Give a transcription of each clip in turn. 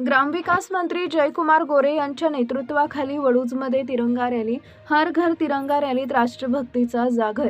ग्रामविकास मंत्री जयकुमार गोरे यांच्या नेतृत्वाखाली वडूजमध्ये तिरंगा रॅली, हर घर तिरंगा रॅलीत राष्ट्रभक्तीचा जागर.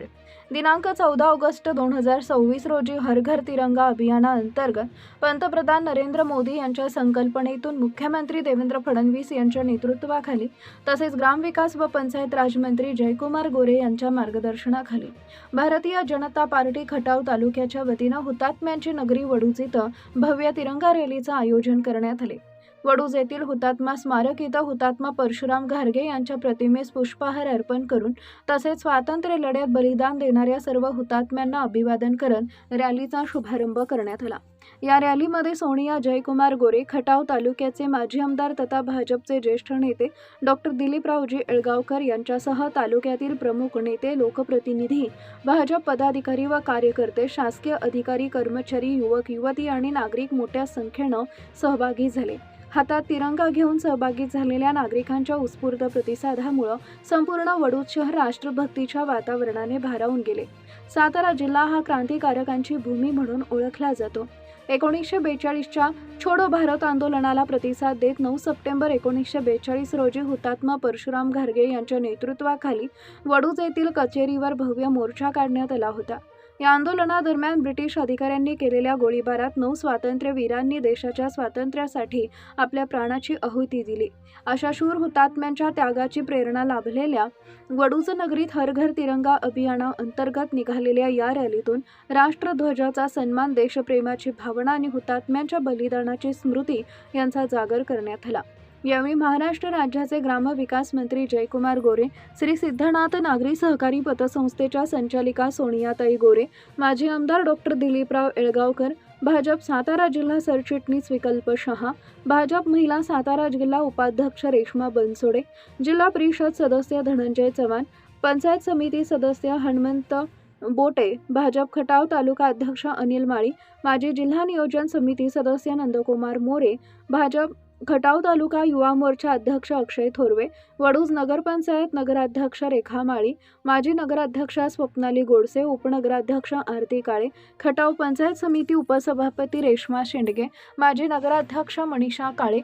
दिनांक 14 ऑगस्ट 2026 रोजी हर घर तिरंगा अभियानाअंतर्गत पंतप्रधान नरेंद्र मोदी यांच्या संकल्पनेतून मुख्यमंत्री देवेंद्र फडणवीस यांच्या नेतृत्वाखाली तसेच ग्रामविकास व पंचायत राज मंत्री जयकुमार गोरे यांच्या मार्गदर्शनाखाली भारतीय जनता पार्टी खटाव तालुक्याच्या वतीनं हुतात्म्यांची नगरी वडूज इथं भव्य तिरंगा रॅलीचं आयोजन करण्यात आले. वडूज येथील हुतात्मा स्मारक इथं हुतात्मा परशुराम घारगे यांच्या प्रतिमेस पुष्पहार अर्पण करून तसेच स्वातंत्र्य लढ्यात बलिदान देणाऱ्या सर्व हुतात्म्यांना अभिवादन करत रॅलीचा शुभारंभ करण्यात आला. या रॅलीमध्ये सोनिया जयकुमार गोरे, खटाव तालुक्याचे माजी आमदार तथा भाजपचे ज्येष्ठ नेते डॉक्टर दिलीपरावजी येळगावकर यांच्यासह तालुक्यातील प्रमुख नेते, लोकप्रतिनिधी, भाजप पदाधिकारी व कार्यकर्ते, शासकीय अधिकारी, कर्मचारी, युवक युवती आणि नागरिक मोठ्या संख्येनं सहभागी झाले. हातात तिरंगा घेऊन सहभागी झालेल्या नागरिकांच्या उत्स्फूर्त प्रतिसादामुळे संपूर्ण वडूज शहर राष्ट्रभक्तीच्या वातावरणाने भारावून गेले. सातारा जिल्हा हा क्रांतिकारकांची भूमी म्हणून ओळखला जातो. 1942च्या छोडो भारत आंदोलनाला प्रतिसाद देत 9 सप्टेंबर 1942 रोजी हुतात्मा परशुराम घारगे यांच्या नेतृत्वाखाली वडूज येथील कचेरीवर भव्य मोर्चा काढण्यात आला होता. या आंदोलनादरम्यान ब्रिटिश अधिकाऱ्यांनी केलेल्या गोळीबारात 9 स्वातंत्र्यवीरांनी देशाच्या स्वातंत्र्यासाठी आपल्या प्राणाची आहुती दिली. अशा शूर हुतात्म्यांच्या त्यागाची प्रेरणा लाभलेल्या वडूज नगरीत हर घर तिरंगा अभियानाअंतर्गत निघालेल्या या रॅलीतून राष्ट्रध्वजाचा सन्मान, देशप्रेमाची भावना आणि हुतात्म्यांच्या बलिदानाची स्मृती यांचा जागर करण्यात आला. यावेळी महाराष्ट्र राज्याचे ग्रामविकास मंत्री जयकुमार गोरे, श्री सिद्धनाथ नागरी सहकारी पतसंस्थेच्या संचालिका सोनियाताई गोरे, माजी आमदार डॉक्टर दिलीपराव येळगावकर, भाजप सातारा जिल्हा सरचिटणीस विकल्प शहा, भाजप महिला सातारा जिल्हा उपाध्यक्ष रेश्मा बनसोडे, जिल्हा परिषद सदस्य धनंजय चव्हाण, पंचायत समिती सदस्य हनुमंत बोटे, भाजप खटाव तालुका अध्यक्ष अनिल माळी, माजी जिल्हा नियोजन समिती सदस्य नंदकुमार मोरे, भाजप खटाव तालुका युवा मोर्चा अध्यक्ष अक्षय थोरवे, वडूज नगरपंचायत नगराध्यक्ष रेखा माळी, माजी नगराध्यक्षा स्वप्नाली गोडसे, उपनगराध्यक्ष आरती काळे, खटाव पंचायत समिती उपसभापती रेश्मा शेंडगे, माजी नगराध्यक्ष मनीषा काळे,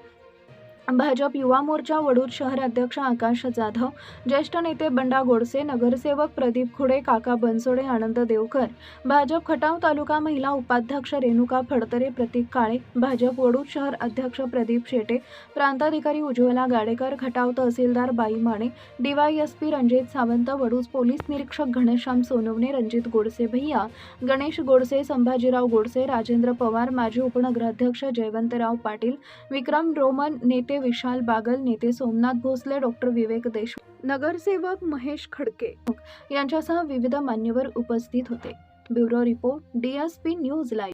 भाजप युवा मोर्चा वडूज शहर अध्यक्ष आकाश जाधव, ज्येष्ठ नेते बंडा गोडसे, नगरसेवक प्रदीप खुडे, काका बनसोडे, आनंद देवकर, भाजप खटाव तालुका महिला उपाध्यक्ष रेणुका फडतरे, प्रतीक काळे, भाजप वडूज शहर अध्यक्ष प्रदीप शेटे, प्रांताधिकारी उज्ज्वला गाडेकर, खटाव तहसीलदार बाई माने, DYSP रणजित सावंत, वडूज पोलीस निरीक्षक घनश्याम सोनवणे, रणजित गोडसे भैया, गणेश गोडसे, संभाजीराव गोडसे, राजेंद्र पवार, माजी उपनगराध्यक्ष जयवंतराव पाटील, विक्रम रोमन, नेते विशाल बागल, नेते सोमनाथ भोसले, डॉक्टर विवेक देशमुख, नगरसेवक महेश खडके यांच्यासह विविध मान्यवर उपस्थित होते. Bureau report, DSP news live.